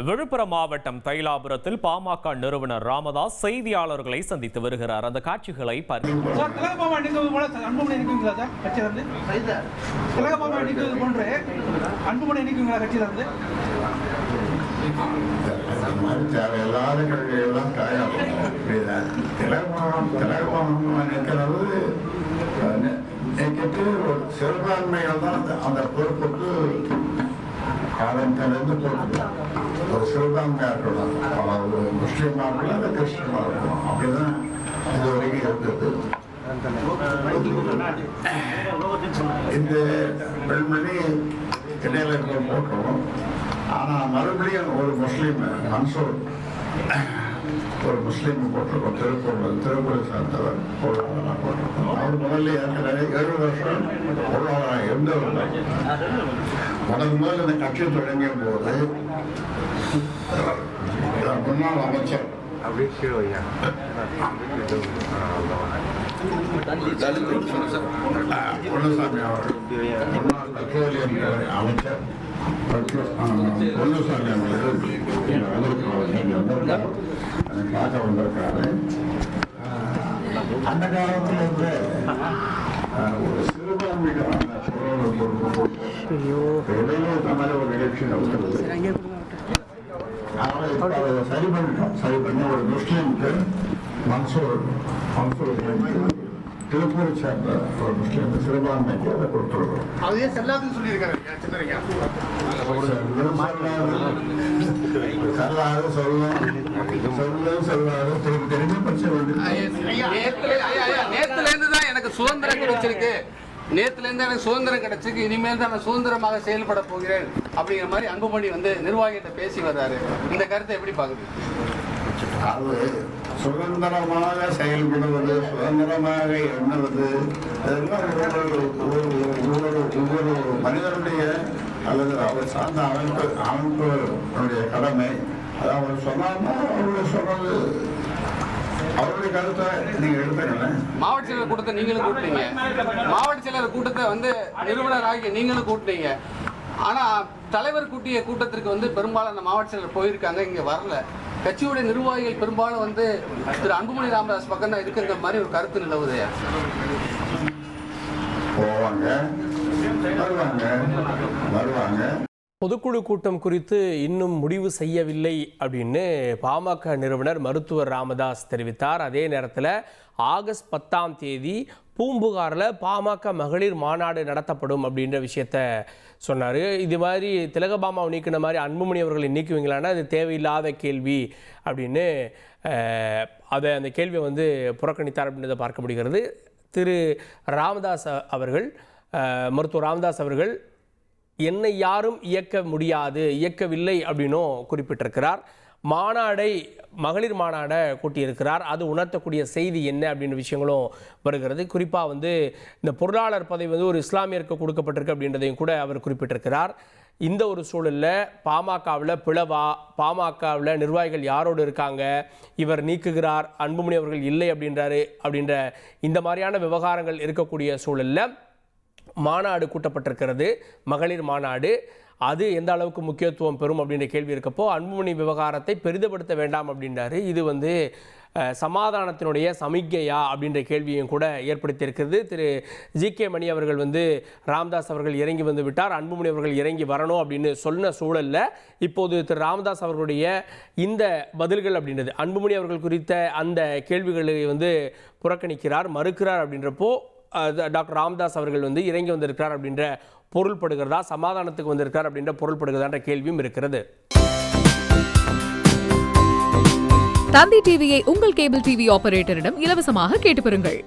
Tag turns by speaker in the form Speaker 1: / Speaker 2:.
Speaker 1: விழுப்புரம் மாவட்டம் தைலாபுரத்தில் பாமக நிறுவனர் ராமதாஸ் செய்தியாளர்களை சந்தித்து வருகிறார். அந்த காட்சிகளை
Speaker 2: சிறுபான்மைகள் தான் அந்த பொறுப்புக்கு காலத்திலிருந்து போட்டு ஒரு சிறுபான்மையாக இருக்கணும், அதாவது முஸ்லீமாக இருக்கலாம் இல்லை கிறிஸ்டியனாக இருக்கணும், அப்படிதான் இது வரைக்கும் இருந்தது. இந்த பெண்மணி இடையில இருக்க போட்டோம். ஆனால் மறுபடியும் ஒரு முஸ்லீம் மன்சூர் ஒரு முஸ்லீம் போட்டிருக்கோம். திருப்பூரை சார்ந்தவர் பொருளாதாரம் போட்டிருக்கோம். அவர் முதல்ல ஏற்கனவே 7 வருஷம் பொருளாதாரம் இருந்தவர். முதல் இந்த கட்சி தொடங்கிய போது முன்னாள் அமைச்சர் பொன்னுசாமி அவர்கள், முன்னாள் பெட்ரோலியம் அமைச்சர் பொன்னுசாமி அவர்கள் பார்க்க வந்திருக்காரு. அந்த காலத்தில் இருந்த ஒரு சிறுபான்மைக்கான பொருளாதார பொறுப்பு இடையில ஒரு நிகழ்ச்சி நடத்துறது. சரி பண்ணிட்டோம். சரி பண்ணி ஒரு முஸ்லீமுக்கு மன்சூர் திருப்பூரை சேர்ந்த ஒரு முஸ்லீம் சிறுபான்மைக்கு அதை கொடுத்துருக்கோம்.
Speaker 3: அதையே செல்லாதுன்னு சொல்லியிருக்காரு.
Speaker 2: செல்லாது சொல்லாது தெரிஞ்ச பட்ச
Speaker 3: நேத்துல இருந்து தான் எனக்கு சுதந்திரம் கிடைச்சிருக்கு. நேத்துல இருந்து எனக்கு சுதந்திரம் கிடைச்சிருக்கு. இனிமேல் தான் நான் சுதந்திரமாக செயல்பட போகிறேன் அப்படிங்கிற மாதிரி அன்புமணி நிர்வாகிகிட்ட பேசி வர்றாரு. இந்த கருத்தை எப்படி பாக்குது?
Speaker 2: அது சுதந்திரமாக செயல்படுவது, சுதந்திரமாக எண்ணுவது, ஒவ்வொரு மனிதனுடைய அல்லது அவர் சார்ந்த அமைப்புடைய கடமை. அது அவர் சொன்னார்னா அவருடைய சொன்னது அவருடைய கருத்தை நீங்க எடுத்துக்கணும்.
Speaker 3: மாவட்ட செயலர் கூட்டத்தை நீங்களும் கூட்டினீங்க. மாவட்ட செயலர் கூட்டத்தை நிறுவனர் ஆகிய நீங்களும் கூட்டினீங்க. ஆனா தலைவர் கூட்டிய கூட்டத்திற்கு பெரும்பாலான மாவட்ட செயலர் போயிருக்காங்க, இங்க வரல. கட்சியுடைய நிர்வாகிகள் பெரும்பாலும் திரு அன்புமணி ராமதாஸ் பக்கம் தான் இருக்குங்கிற மாதிரி ஒரு கருத்து நிலவுது.
Speaker 2: போவாங்க, வருவாங்க.
Speaker 1: பொதுக்குழு கூட்டம் குறித்து இன்னும் முடிவு செய்யவில்லை அப்படின்னு பாமக நிறுவனர் மருத்துவர் ராமதாஸ் தெரிவித்தார். அதே நேரத்தில் ஆகஸ்ட் 10ஆம் தேதி பூம்புகாரில் பாமக மகளிர் மாநாடு நடத்தப்படும் அப்படின்ற விஷயத்த சொன்னார். இது மாதிரி திலகபாமாவை நீக்கின மாதிரி அன்புமணி அவர்களை நீக்குவீங்களான்னா அது தேவையில்லாத கேள்வி அப்படின்னு அந்த கேள்வியை புறக்கணித்தார் அப்படின்றத பார்க்க முடிகிறது. திரு ராமதாஸ் அவர்கள், மருத்துவர் ராமதாஸ் அவர்கள் என்னை யாரும் இயக்க முடியாது, இயக்கவில்லை அப்படின்னும் குறிப்பிட்டிருக்கிறார். மகளிர் மாநாடை கூட்டியிருக்கிறார். அது உணர்த்தக்கூடிய செய்தி என்ன அப்படின்ற விஷயங்களும் வருகிறது. குறிப்பாக இந்த பொருளாளர் பதவி ஒரு இஸ்லாமியருக்கு கொடுக்கப்பட்டிருக்கு அப்படின்றதையும் கூட அவர் குறிப்பிட்டிருக்கிறார். இந்த ஒரு சூழலில் பாமகவில் பிளவா, பாமகவில் நிர்வாகிகள் யாரோடு இருக்காங்க, இவர் நீக்குகிறார், அன்புமணி அவர்கள் இல்லை அப்படின்ற இந்த மாதிரியான விவகாரங்கள் இருக்கக்கூடிய சூழலில் மாநாடு கூட்டப்பட்டிருக்கிறது, மகளிர் மாநாடு. அது எந்த அளவுக்கு முக்கியத்துவம் பெறும் அப்படின்ற கேள்வி இருக்கப்போ அன்புமணி விவகாரத்தை பெரிதப்படுத்த வேண்டாம் அப்படின்றாரு. இது சமாதானத்தினுடைய சமிக்கையா அப்படின்ற கேள்வியும் கூட ஏற்படுத்தியிருக்கிறது. திரு ஜி.கே. மணி அவர்கள் ராமதாஸ் அவர்கள் இறங்கி விட்டார், அன்புமணி அவர்கள் இறங்கி வரணும் அப்படின்னு சொன்ன சூழலில் இப்போது திரு ராமதாஸ் அவர்களுடைய இந்த பதில்கள் அப்படின்றது அன்புமணி அவர்கள் குறித்த அந்த கேள்விகளை புறக்கணிக்கிறார், மறுக்கிறார். அப்படின்றப்போ டாக்டர் ராமதாஸ் அவர்கள் இறங்கி வந்திருக்கிறார் அப்படின்ற பொருள்படுகிறதா, சமாதானத்துக்கு வந்திருக்கிறார் அப்படின்ற பொருள்படுகிறதான்ற கேள்வியும் இருக்கிறது.
Speaker 4: தந்தி டிவியை உங்கள் கேபிள் டிவி ஆபரேட்டரிடம் இலவசமாக கேட்டு பெறுங்கள்.